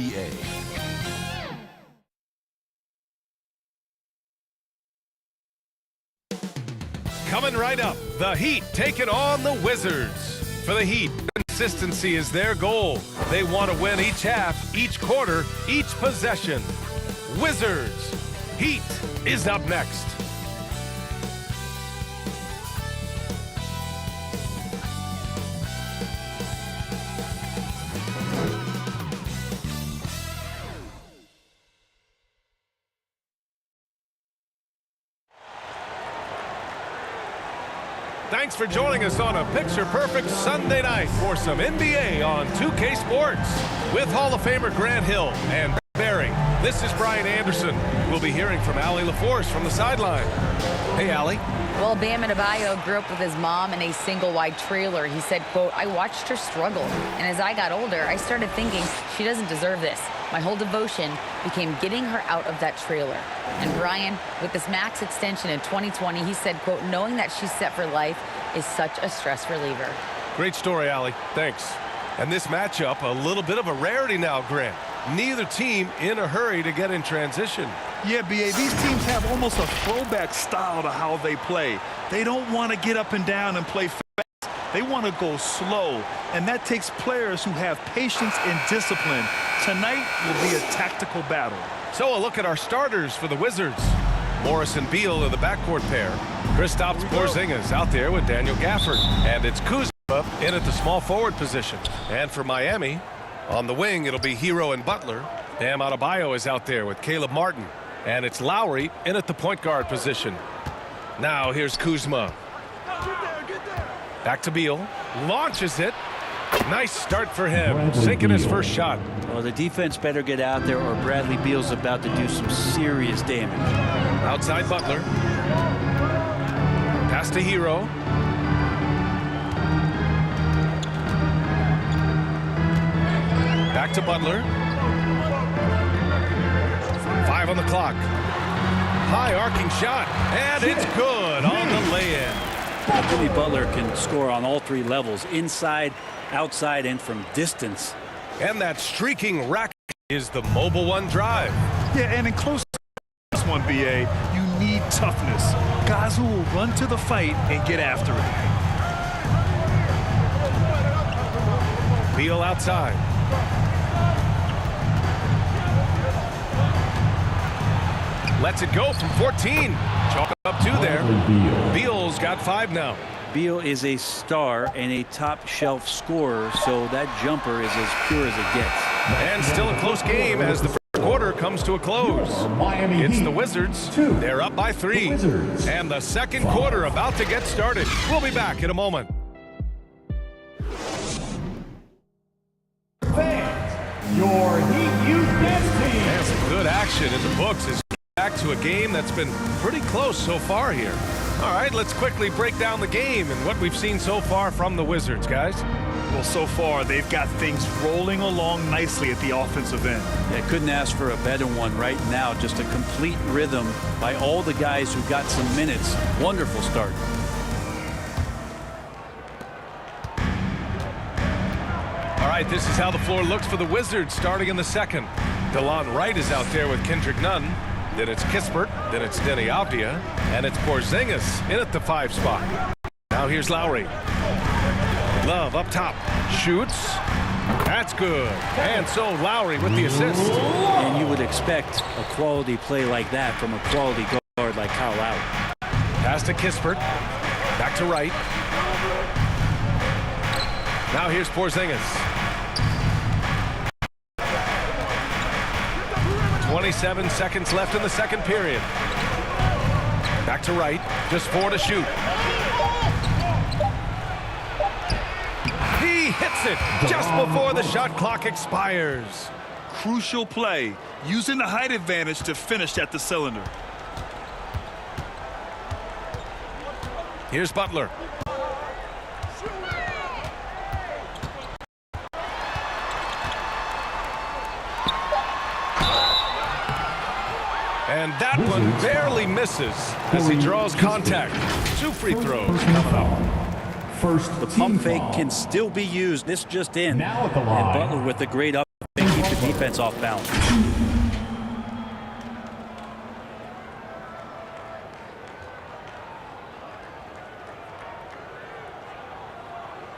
NBA. Coming right up, the Heat taking on the Wizards. For the Heat, consistency is their goal. They want to win each half, each quarter, each possession. Wizards, Heat is up next. Thanks for joining us on a picture-perfect Sunday night for some NBA on 2K Sports. With Hall of Famer Grant Hill and Barry, this is Brian Anderson. We'll be hearing from Allie LaForce from the sideline. Hey, Allie. Well, Bam Adebayo grew up with his mom in a single-wide trailer. He said, quote, "I watched her struggle, and as I got older, I started thinking she doesn't deserve this. My whole devotion became getting her out of that trailer." And Brian, with this max extension in 2020, he said, quote, "Knowing that she's set for life is such a stress reliever." Great story, Allie. Thanks. And this matchup, a little bit of a rarity now, Grant. Neither team in a hurry to get in transition. Yeah, B.A., these teams have almost a throwback style to how they play. They don't want to get up and down and play fast. They want to go slow, and that takes players who have patience and discipline. Tonight will be a tactical battle. So a look at our starters for the Wizards. Morris and Beal are the backcourt pair. Kristaps Porzingis out there with Daniel Gafford. And it's Kuzma in at the small forward position. And for Miami, on the wing, it'll be Hero and Butler. Bam Adebayo is out there with Caleb Martin. And it's Lowry in at the point guard position. Now here's Kuzma. Back to Beal. Launches it. Nice start for him. Sinking his first shot. Well, the defense better get out there or Bradley Beal's about to do some serious damage. Outside Butler. Pass to Hero. Back to Butler. 5 on the clock. High arcing shot. And it's good on the lay-in. Jimmy Butler can score on all three levels, inside, outside, and from distance. And that streaking rack is the Mobile One drive. Yeah, and in close this one, B.A., you need toughness. Guys who will run to the fight and get after it. Beal outside. Lets it go from 14. Chalk up 2 there. Beal's got 5 now. Beal is a star and a top-shelf scorer, so that jumper is as pure as it gets. And still a close game as the first quarter comes to a close. It's the Wizards. They're up by 3. And the second quarter about to get started. We'll be back in a moment. Fans, your Heat Youth Dance Team. And some good action in the books as back to a game that's been pretty close so far here. All right, let's quickly break down the game and what we've seen so far from the Wizards, guys. Well, so far, they've got things rolling along nicely at the offensive end. They couldn't ask for a better one right now. Just a complete rhythm by all the guys who got some minutes. Wonderful start. All right, this is how the floor looks for the Wizards starting in the second. DeLon Wright is out there with Kendrick Nunn. Then it's Kispert, then it's Denny Avdia, and it's Porzingis in at the 5 spot. Now here's Lowry. Love up top, shoots. That's good. And so Lowry with the assist. And you would expect a quality play like that from a quality guard like Kyle Lowry. Pass to Kispert. Back to Wright. Now here's Porzingis. 27 seconds left in the second period. Back to Wright. Just 4 to shoot. He hits it just before the shot clock expires. Crucial play, using the height advantage to finish at the cylinder. Here's Butler. And that one barely misses as he draws contact. 2 free throws coming up. First, the pump fake can still be used. This just in. Now at the And line. Butler with a great up. Keep the defense off balance.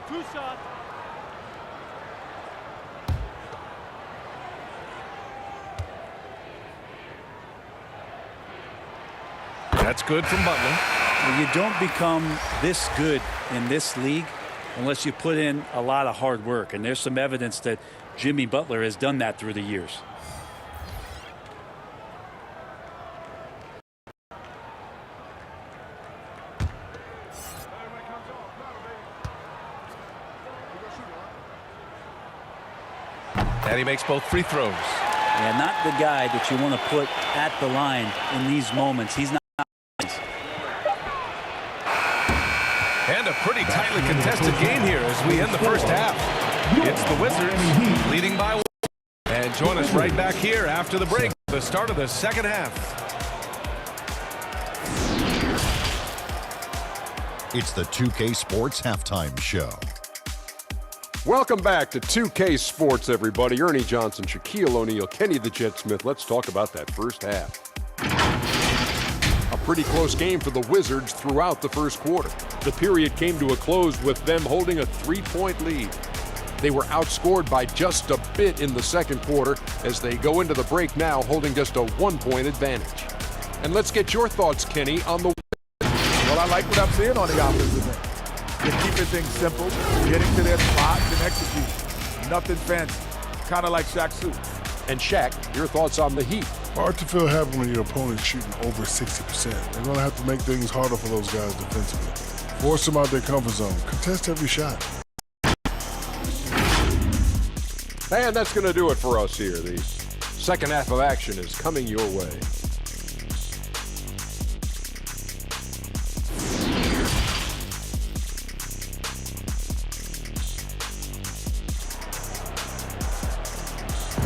Two shots. That's good from Butler. Well, you don't become this good in this league unless you put in a lot of hard work. And there's some evidence that Jimmy Butler has done that through the years. And he makes both free throws. Yeah, not the guy that you want to put at the line in these moments. He's not. And a pretty tightly contested game here as we end the first half. It's the Wizards leading by 1. And join us right back here after the break, the start of the second half. It's the 2K Sports Halftime Show. Welcome back to 2K Sports, everybody. Ernie Johnson, Shaquille O'Neal, Kenny the Jet Smith. Let's talk about that first half. A pretty close game for the Wizards throughout the first quarter. The period came to a close with them holding a 3-point lead. They were outscored by just a bit in the second quarter as they go into the break now holding just a 1-point advantage. And let's get your thoughts, Kenny, on the... Well, I like what I'm seeing on the offensive end. They're keeping things simple, getting to their spots and execution. Nothing fancy, kind of like Shaq's suit. And Shaq, your thoughts on the Heat? Hard to feel happy when your opponent's shooting over 60%. They're going to have to make things harder for those guys defensively. Force them out their comfort zone. Contest every shot. And that's going to do it for us here. The second half of action is coming your way.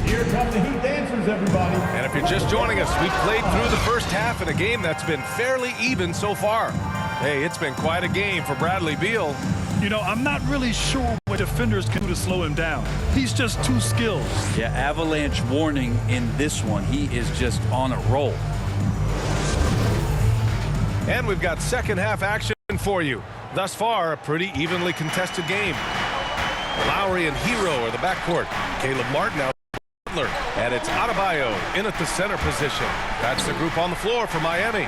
Here come the Heat dancers, everybody. And if you're just joining us, we've played through the first half in a game that's been fairly even so far. Hey, it's been quite a game for Bradley Beal. You know, I'm not really sure what defenders can do to slow him down. He's just too skilled. Yeah, avalanche warning in this one. He is just on a roll. And we've got second half action for you. Thus far, a pretty evenly contested game. Lowry and Hero are the backcourt. Caleb Martin out. And it's Adebayo in at the center position. That's the group on the floor for Miami.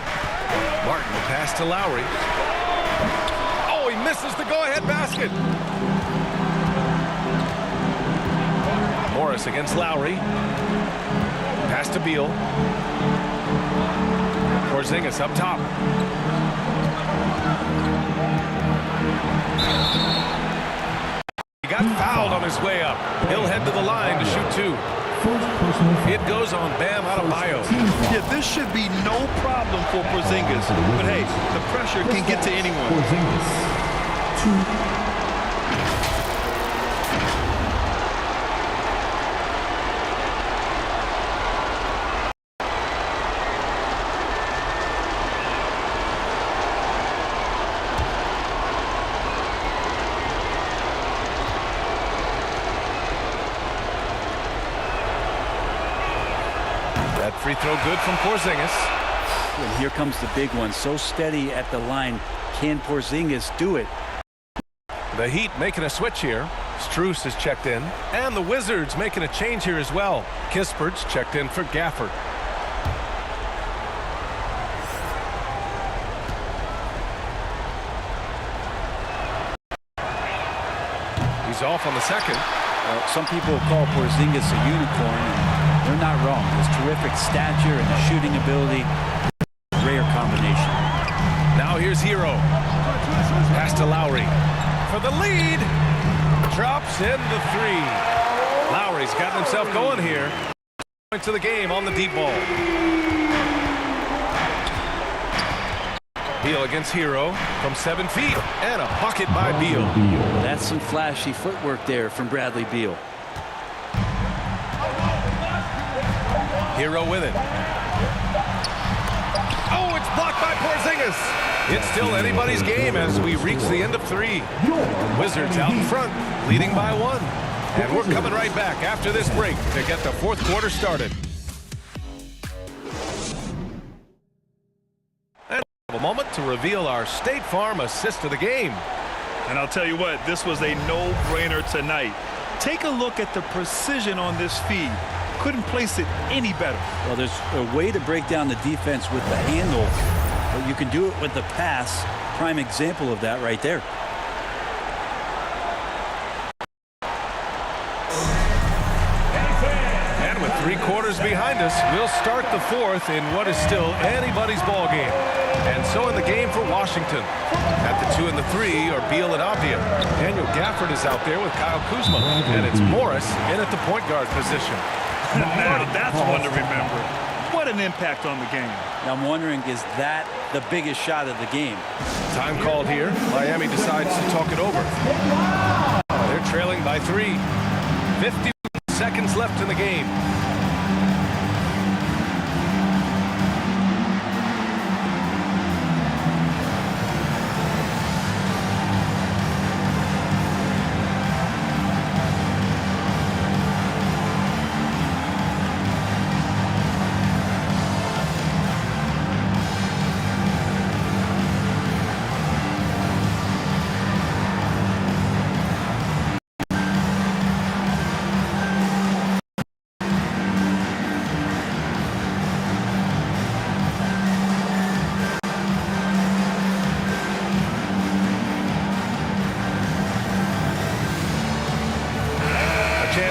Martin the pass to Lowry. Oh, he misses the go-ahead basket. Morris against Lowry. Pass to Beal. Porzingis up top. He got fouled on his way up. He'll head to the line to shoot two. It goes on Bam Adebayo. Yeah, this should be no problem for Porzingis. But hey, the pressure can get to anyone. Free throw good from Porzingis. And here comes the big one. So steady at the line. Can Porzingis do it? The Heat making a switch here. Strus is checked in. And the Wizards making a change here as well. Kispert's checked in for Gafford. He's off on the second. Some people call Porzingis a unicorn, and they're not wrong. His terrific stature and shooting ability, rare combination. Now here's Hero. Pass to Lowry for the lead. Drops in the three. Lowry's gotten himself going here. Point to the game on the deep ball. Beal against Hero from 7 feet, and a bucket by Beal. That's some flashy footwork there from Bradley Beal. Hero with it. Oh, it's blocked by Porzingis. It's still anybody's game as we reach the end of 3. Wizards out in front, leading by 1. And we're coming right back after this break to get the fourth quarter started. And a moment to reveal our State Farm assist of the game. And I'll tell you what, this was a no-brainer tonight. Take a look at the precision on this feed. Couldn't place it any better. Well, there's a way to break down the defense with the handle, but you can do it with the pass. Prime example of that right there. And with 3 quarters behind us, we'll start the fourth in what is still anybody's ball game. And so in the game for Washington. At the 2 and the 3 are Beal and Avdia. Daniel Gafford is out there with Kyle Kuzma. And it's Morris in at the point guard position. Now that's one to remember. What an impact on the game. Now I'm wondering, is that the biggest shot of the game? Time called here. Miami decides to talk it over. They're trailing by 3. 50 seconds left in the game.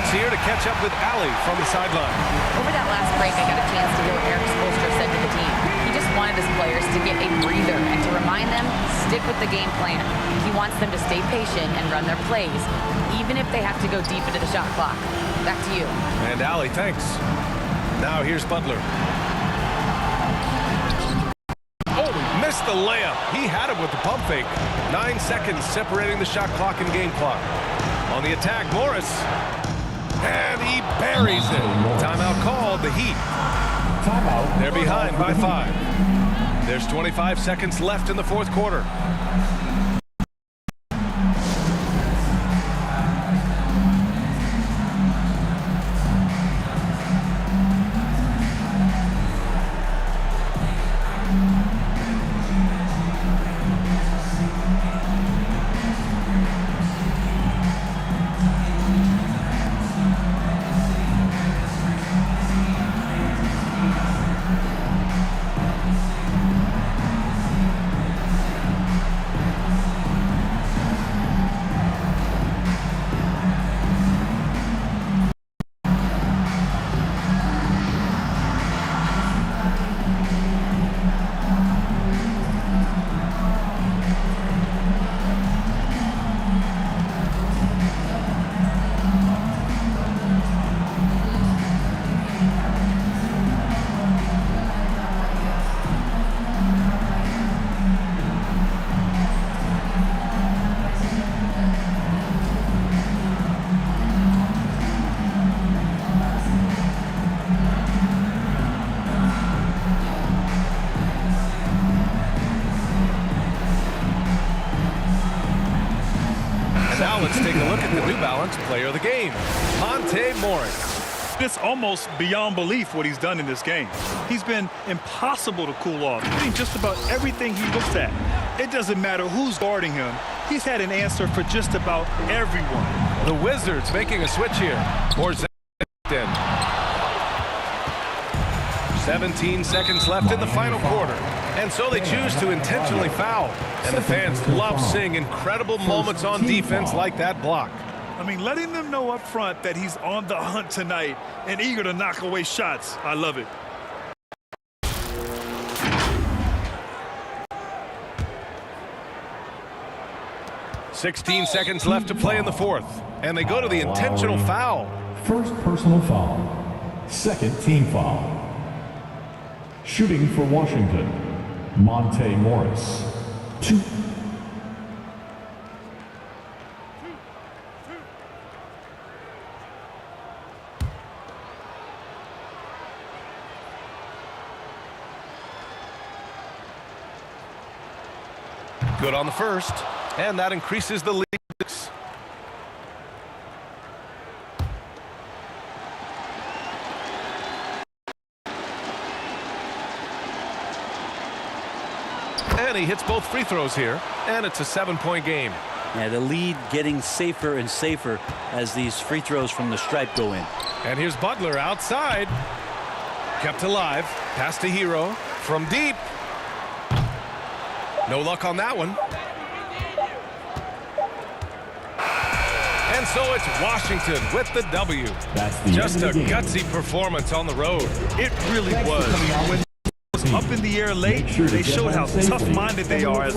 Here to catch up with Allie from the sideline. Over that last break, I got a chance to hear what Eric Spoelstra said to the team. He just wanted his players to get a breather and to remind them, stick with the game plan. He wants them to stay patient and run their plays, even if they have to go deep into the shot clock. Back to you. And Allie, thanks. Now here's Butler. Oh, missed the layup. He had it with the pump fake. 9 seconds separating the shot clock and game clock. On the attack, Morris. And he buries it. Timeout called, the Heat. They're behind by 5. There's 25 seconds left in the fourth quarter. Now let's take a look at the New Balance player of the game, Monte Morris. It's almost beyond belief what he's done in this game. He's been impossible to cool off, hitting just about everything he looks at. It doesn't matter who's guarding him. He's had an answer for just about everyone. The Wizards making a switch here. Porzingis in. 17 seconds left in the final quarter. And so they choose to intentionally foul. And the fans love seeing incredible moments on defense like that block. I mean, letting them know up front that he's on the hunt tonight and eager to knock away shots. I love it. .16 seconds left to play in the fourth. And they go to the intentional foul. First personal foul. Second team foul. Shooting for Washington, Monte Morris. 2. Good on the first, and that increases the lead. And he hits both free throws here, and it's a 7-point game. Yeah, the lead getting safer and safer as these free throws from the stripe go in. And here's Butler outside. Kept alive. Pass to Hero from deep. No luck on that one. And so it's Washington with the W. Just a gutsy performance on the road. It really was. When it was up in the air late, they showed how tough-minded they are as a